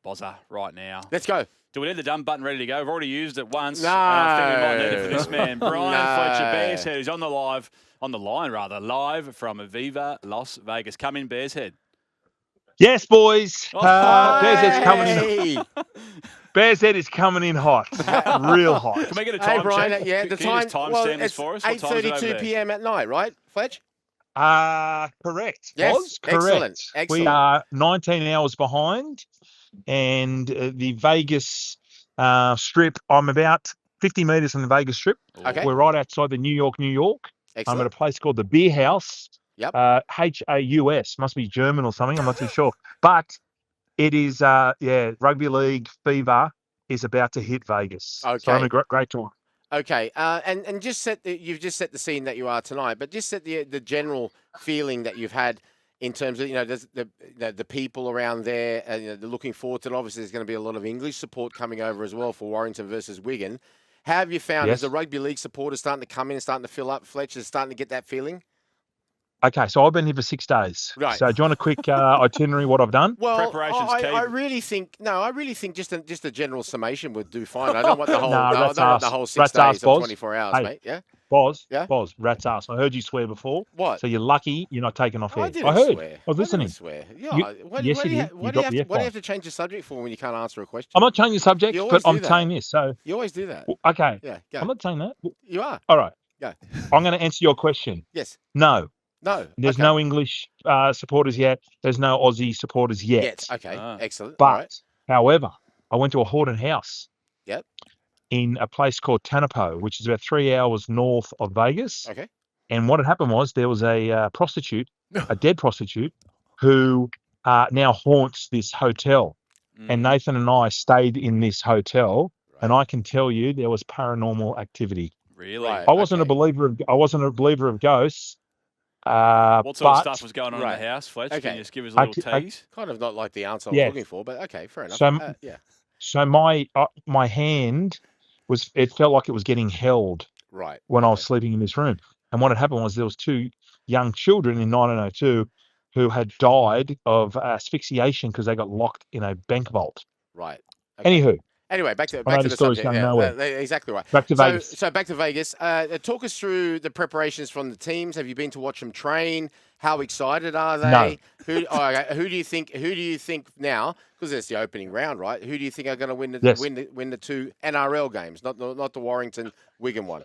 Bozza, right now. Let's go. Do we need the dumb button ready to go? We've already used it once. No. And I think we might need it for this man. Bryan No. Fletcher, Bearshead, who's on the line, live from Aviva, Las Vegas. Come in, Bearshead. Yes, boys. Oh, Bearshead's coming Hey. in. Bearshead is coming in hot, real hot. Can we get a Hey, time Bryan, check? yeah, the Can you time. just time Well, stamp this it's for us? What time is it over 8:32 there? p.m. at night, right, Fletch? Correct. Yes, Boz? Correct. excellent. We are 19 hours behind, and the Vegas Strip, I'm about 50 metres from the Vegas Strip. Okay. We're right outside the New York. I'm Excellent. at a place called the Beer House. Yep. Haus, must be German or something. I'm not too sure. But it is, rugby league fever is about to hit Vegas. Okay. So I'm a great time. Okay, and just you've just set the scene that you are tonight, but just set the general feeling that you've had in terms of the people around there. They're looking forward to it. Obviously, there's going to be a lot of English support coming over as well for Warrington versus Wigan. How have you found? Yes. Is the rugby league supporters starting to come in, starting to fill up? Fletcher's starting to get that feeling. Okay, so I've been here for 6 days. Right. So do you want a quick itinerary what I've done? Well, Preparation's key. I really think just a general summation would do fine. I don't want the whole No, I don't rat's want ass. the whole 6 Rat's days ass, of Boz. 24 hours, Hey. mate. Yeah. Boz, Yeah? Boz, rat's ass. I heard you swear before. What? So you're lucky you're not taking off air. I didn't heard. swear. I was listening. I didn't swear. Yeah. What yes, do you you did. what You do dropped you the have what do you F-bomb. have to change the subject for when you can't answer a question? I'm not changing the subject, You but always do I'm that. saying this. So, You always do that. okay. Yeah. Go. I'm not saying that. You are. All right. Go. I'm going to answer your question. Yes. No. No. There's Okay. no English supporters yet. There's no Aussie supporters yet. Yet. Okay. Excellent. But, All right. however, I went to a haunted house. Yep. In a place called Tanapo, which is about 3 hours north of Vegas. Okay. And what had happened was there was a prostitute, a dead prostitute, who now haunts this hotel. And Nathan and I stayed in this hotel, and I can tell you there was paranormal activity. Really? Right. I wasn't a believer of ghosts. What sort of stuff was going on in Right. the house, Fletch? Okay. Can you just give us a little tease? Kind of not like the answer I was Yeah. looking for, but okay, fair enough. So, yeah. so my hand it felt like it was getting held Right. when I was sleeping in this room. And what had happened was there was 2 young children in 1902 who had died of asphyxiation because they got locked in a bank vault. Right. Okay. Anywho, Anyway, back to the the story's subject. going Yeah, nowhere. exactly right. Back to so, Vegas. So back to Vegas. Talk us through the preparations from the teams. Have you been to watch them train? How excited are they? No. Who do you think now? Because it's the opening round, right? Who do you think are going to win the 2 NRL games, not the Warrington Wigan one?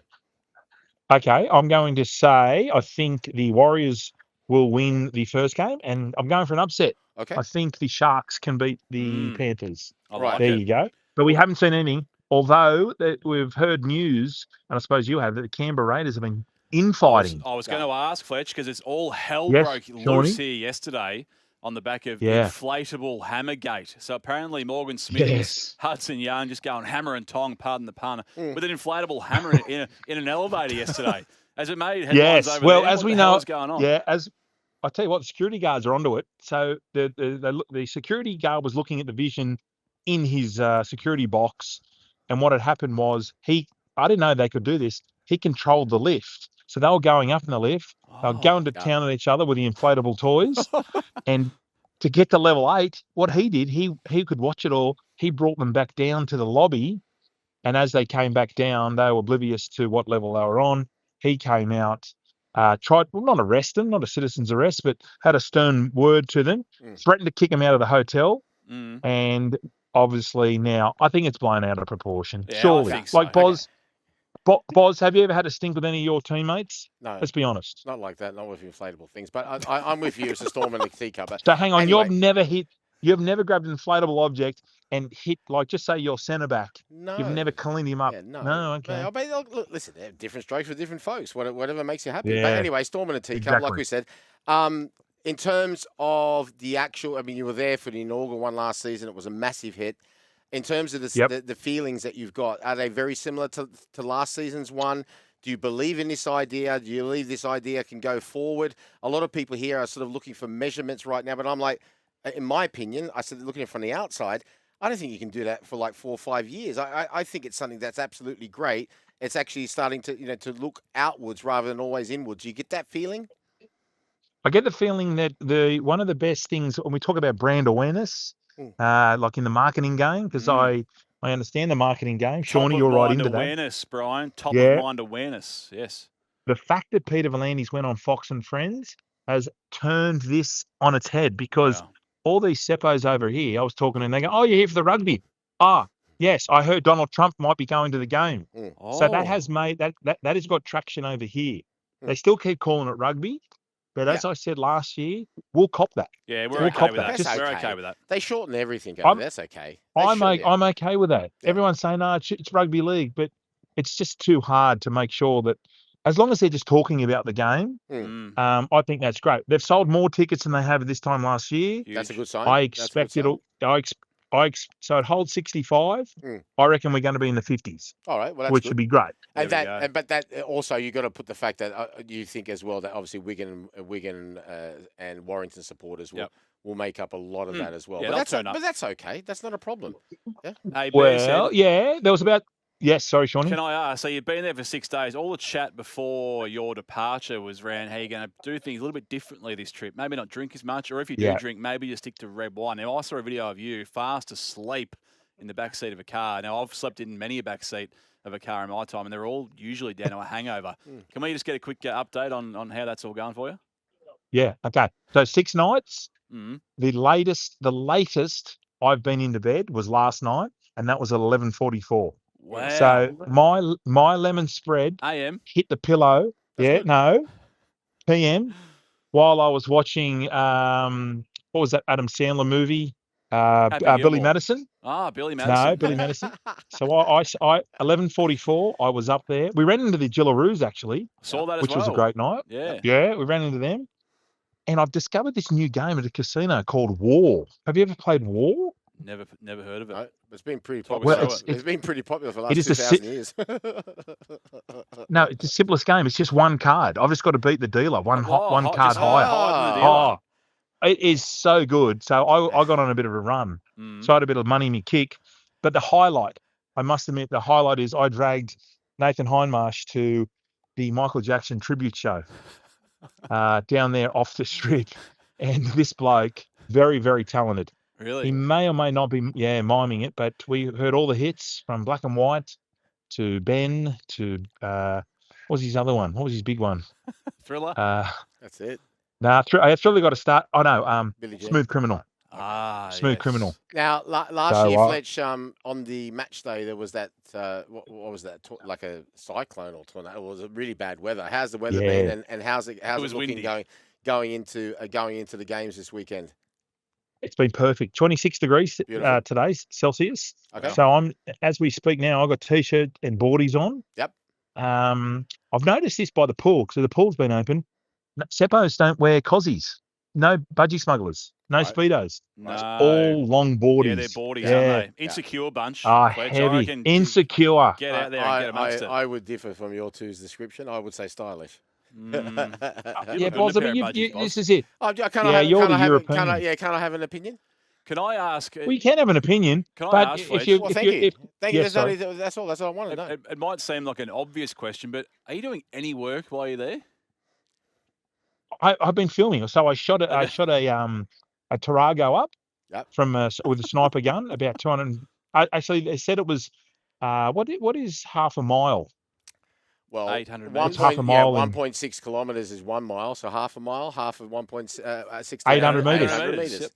Okay, I'm going to say I think the Warriors will win the first game, and I'm going for an upset. Okay. I think the Sharks can beat the Panthers. Right. There you go. But we haven't seen anything, although that we've heard news, and I suppose you have, that the Canberra Raiders have been infighting. I was going to ask, Fletch, because it's all hell Yes, broke Shawnee. loose here yesterday on the back of Inflatable Hammergate. So apparently Morgan Smith, Hudson Young just going hammer and tong, pardon the pun, with an inflatable hammer in an elevator yesterday. As it made headlines over well, there. as what we the hell know, is going on? as I tell you what, the security guards are onto it. So the security guard was looking at the vision in his security box, and what had happened was I didn't know they could do this. He controlled the lift, so they were going up in the lift. They were going to town on each other with the inflatable toys, and to get to level 8, what he did, he could watch it all. He brought them back down to the lobby, and as they came back down, they were oblivious to what level they were on. He came out. Tried, well, not arrest them, not a citizen's arrest, but had a stern word to them, threatened to kick them out of the hotel, and obviously now I think it's blown out of proportion. Yeah, Surely, I think so. like Boz, Boz, have you ever had a stink with any of your teammates? No. Let's be honest. Not like that, not with inflatable things. But I'm with you. It's a storm in the teacup. So hang on, anyway. you've never grabbed an inflatable object and hit, like, just say your centre back. No. You've never cleaned him up. Yeah, no. Okay. No, but look, listen, they're different strokes for different folks. Whatever makes you happy. Yeah. But anyway, storm in a teacup, like we said. In terms of the actual, I mean, you were there for the inaugural one last season. It was a massive hit. In terms of the feelings that you've got, are they very similar to last season's one? Do you believe in this idea? Do you believe this idea can go forward? A lot of people here are sort of looking for measurements right now, but I'm like, in my opinion, I said looking from the outside, I don't think you can do that for like 4 or 5 years. I think it's something that's absolutely great. It's actually starting to to look outwards rather than always inwards. Do you get that feeling? I get the feeling that one of the best things when we talk about brand awareness, like in the marketing game, because I understand the marketing game. Shawnee, you're right into awareness, Brian. Top Yeah. of mind awareness. Yes. The fact that Peter V'landys went on Fox and Friends has turned this on its head, because all these seppos over here, I was talking to them, they go, "Oh, you're here for the rugby." Ah, yes, I heard Donald Trump might be going to the game. So that has made that has got traction over here. They still keep calling it rugby, but as I said last year, we'll cop that. Yeah, we're okay with that. We're okay with that. They shorten everything. That's okay. I'm okay with that. Yeah. Everyone's saying, "No, it's rugby league," but it's just too hard to make sure that, as long as they're just talking about the game, I think that's great. They've sold more tickets than they have this time last year. That's a good sign. I expect it'll. So it holds 65. I reckon we're going to be in the 50s. All right, well, that's which good. would be great. And but that also, you got to put the fact that you think as well that obviously Wigan and Warrington supporters will make up a lot of that as well. Yeah, but that's okay. That's not a problem. Yeah. Hey, Bearshead, there was about. Yes, sorry, Shawnee. Can I ask, so you've been there for 6 days. All the chat before your departure was around how you're going to do things a little bit differently this trip. Maybe not drink as much, or if you do drink, maybe you stick to red wine. Now, I saw a video of you fast asleep in the back seat of a car. Now, I've slept in many a back seat of a car in my time, and they're all usually down to a hangover. Can we just get a quick update on how that's all going for you? Yeah, okay. So 6 nights. The latest I've been into bed was last night, and that was at 11:44. Wow. So my lemon spread AM hit the pillow. PM, while I was watching what was that Adam Sandler movie? Billy Madison. Billy Madison. No, Billy Madison. So I 11:44. I was up there. We ran into the Gillaroos actually. Saw that as which was a great night. Yeah, we ran into them. And I've discovered this new game at a casino called War. Have you ever played War? Never heard of it. No, it's been pretty popular. Well, it's been pretty popular for the last 2,000 years. No, it's the simplest game. It's just one card. I've just got to beat the dealer. One card higher. It is so good. So I got on a bit of a run. So I had a bit of money in me kick. But the highlight, I must admit, is I dragged Nathan Hindmarsh to the Michael Jackson tribute show down there off the strip. And this bloke, very, very talented. Really? He may or may not be, miming it, but we heard all the hits from Black and White to Ben to, what was his other one? What was his big one? Thriller? That's it. Nah, Thriller got to start. Oh, no, Smooth Criminal. Smooth Criminal. Now, last year, Fletch, on the match day, there was that, what was that, like a cyclone or tornado? It was a really bad weather. How's the weather been, and how's it looking going into the games this weekend? It's been perfect. 26 degrees today, Celsius. Okay. So as we speak now, I've got T-shirt and boardies on. Yep. I've noticed this by the pool, because the pool's been open. Seppos don't wear cozies. No budgie smugglers. No Speedos. No. It's all long boardies. Yeah, they're boardies, aren't they? Insecure bunch. Heavy. Insecure. Get out there and get amongst it. I would differ from your two's description. I would say stylish. Boz, this is it. Can I have an opinion? Can I ask? Well, you can have an opinion. Can I ask? Thank you. Thank you. That's all I wanted to know. It might seem like an obvious question, but are you doing any work while you're there? I've been filming. So I shot a Tarago up from with a sniper gun, about 200. Actually, they said it was what is half a mile? Well, 800 meters. Half a mile. 1.6 kilometres is 1 mile, so half a mile, half of 1.6. 800 metres. 800 metres. Yep.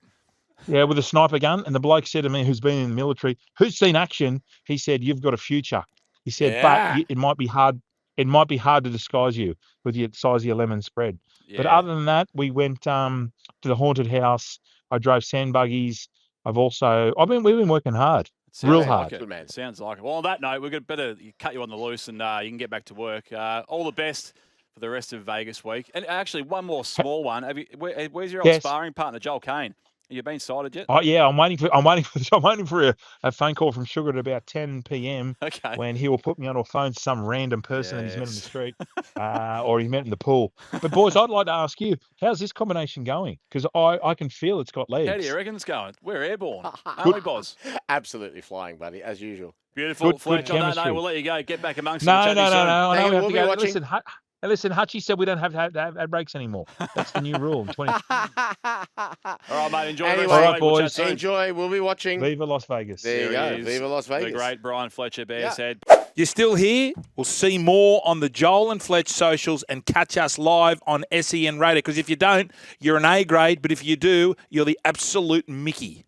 Yeah, with a sniper gun. And the bloke said to me, who's been in the military, who's seen action, he said, "You've got a future." He said, "But it might be hard. It might be hard to disguise you with the size of your lemon spread." Yeah. But other than that, we went to the haunted house. I drove sand buggies. We've been working hard. Real hard. Good man. Sounds like it. Well, on that note, we're going to better cut you on the loose, and you can get back to work. All the best for the rest of Vegas week. And actually, one more small one. Where's your old sparring partner, Joel Kane? Have you been sighted yet? Oh yeah, I'm waiting for a phone call from Sugar at about 10 p.m. Okay. When he will put me on a phone to some random person that he's met in the street, or he met in the pool. But boys, I'd like to ask you, how's this combination going? Because I can feel it's got legs. How do you reckon it's going? We're airborne, aren't we, Boz? Absolutely flying, buddy, as usual. Beautiful. Fletch, on that note, we'll let you go. Get back amongst No. the chat. I know we have to go. Watching. Listen, And listen, Hutchie said we don't have to have ad breaks anymore. That's the new rule. 20. All right, mate. Enjoy anyway, the rest of the right, week. We'll boys. Enjoy. We'll be watching. Viva Las Vegas. There you go. Viva Las Vegas. The great Bryan Fletcher, Bearshead. You're still here? We'll see more on the Joel and Fletch socials and catch us live on SEN Radio. Because if you don't, you're an A grade. But if you do, you're the absolute Mickey.